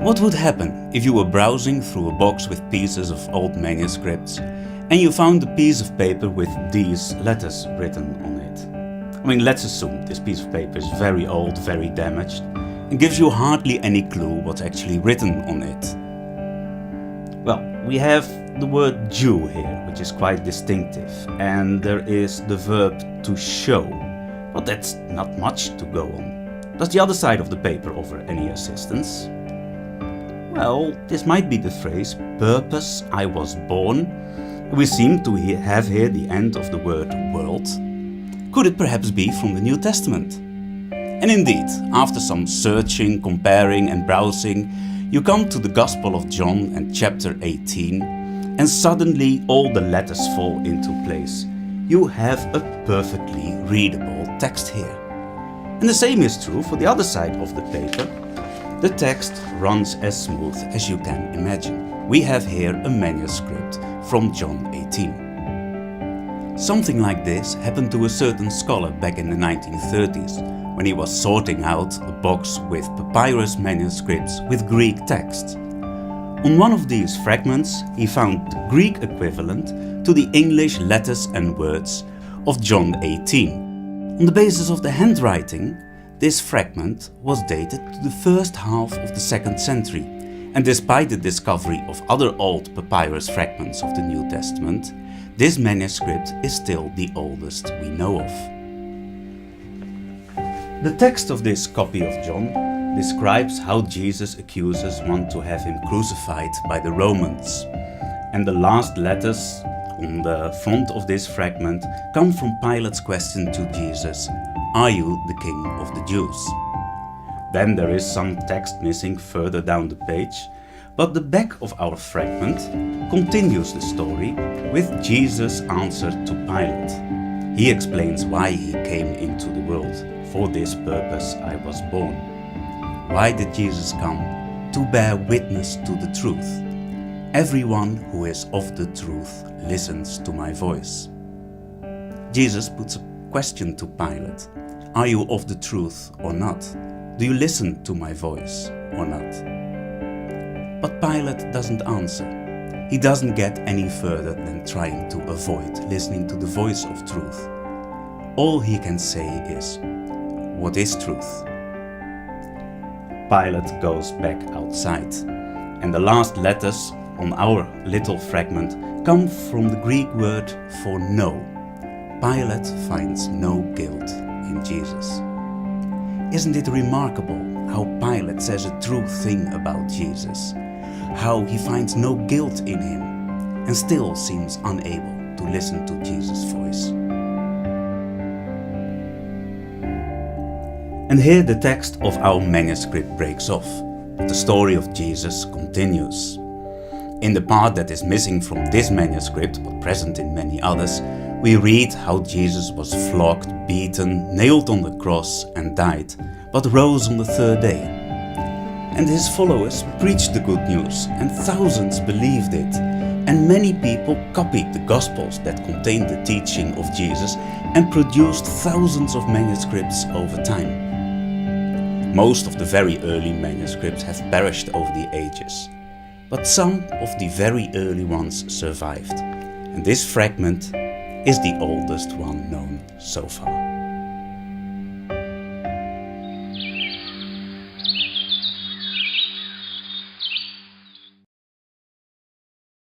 What would happen if you were browsing through a box with pieces of old manuscripts and you found a piece of paper with these letters written on it? I mean, let's assume this piece of paper is very old, very damaged, and gives you hardly any clue what's actually written on it. Well, we have the word Jew here, which is quite distinctive, and there is the verb to show, but that's not much to go on. Does the other side of the paper offer any assistance? Well, this might be the phrase, purpose I was born. We seem to have here the end of the word world. Could it perhaps be from the New Testament? And indeed, after some searching, comparing and browsing, you come to the Gospel of John and chapter 18, and suddenly all the letters fall into place. You have a perfectly readable text here. And the same is true for the other side of the paper. The text runs as smooth as you can imagine. We have here a manuscript from John 18. Something like this happened to a certain scholar back in the 1930s, when he was sorting out a box with papyrus manuscripts with Greek texts. On one of these fragments he found the Greek equivalent to the English letters and words of John 18. On the basis of the handwriting, this fragment was dated to the first half of the 2nd century, and despite the discovery of other old papyrus fragments of the New Testament, this manuscript is still the oldest we know of. The text of this copy of John describes how Jesus accuses one to have him crucified by the Romans, and the last letters on the front of this fragment come from Pilate's question to Jesus, "Are you the King of the Jews?" Then there is some text missing further down the page, but the back of our fragment continues the story with Jesus' answer to Pilate. He explains why he came into the world. For this purpose I was born. Why did Jesus come? To bear witness to the truth. Everyone who is of the truth listens to my voice. Jesus puts a question to Pilate. Are you of the truth or not? Do you listen to my voice or not? But Pilate doesn't answer. He doesn't get any further than trying to avoid listening to the voice of truth. All he can say is, "What is truth?" Pilate goes back outside, and the last letters on our little fragment come from the Greek word for no. Pilate finds no guilt in Jesus. Isn't it remarkable how Pilate says a true thing about Jesus? How he finds no guilt in him and still seems unable to listen to Jesus' voice. And here the text of our manuscript breaks off. The story of Jesus continues. In the part that is missing from this manuscript, but present in many others, we read how Jesus was flogged, beaten, nailed on the cross and died, but rose on the 3rd day. And his followers preached the good news, and thousands believed it. And many people copied the Gospels that contained the teaching of Jesus and produced thousands of manuscripts over time. Most of the very early manuscripts have perished over the ages, but some of the very early ones survived, and this fragment is the oldest one known so far.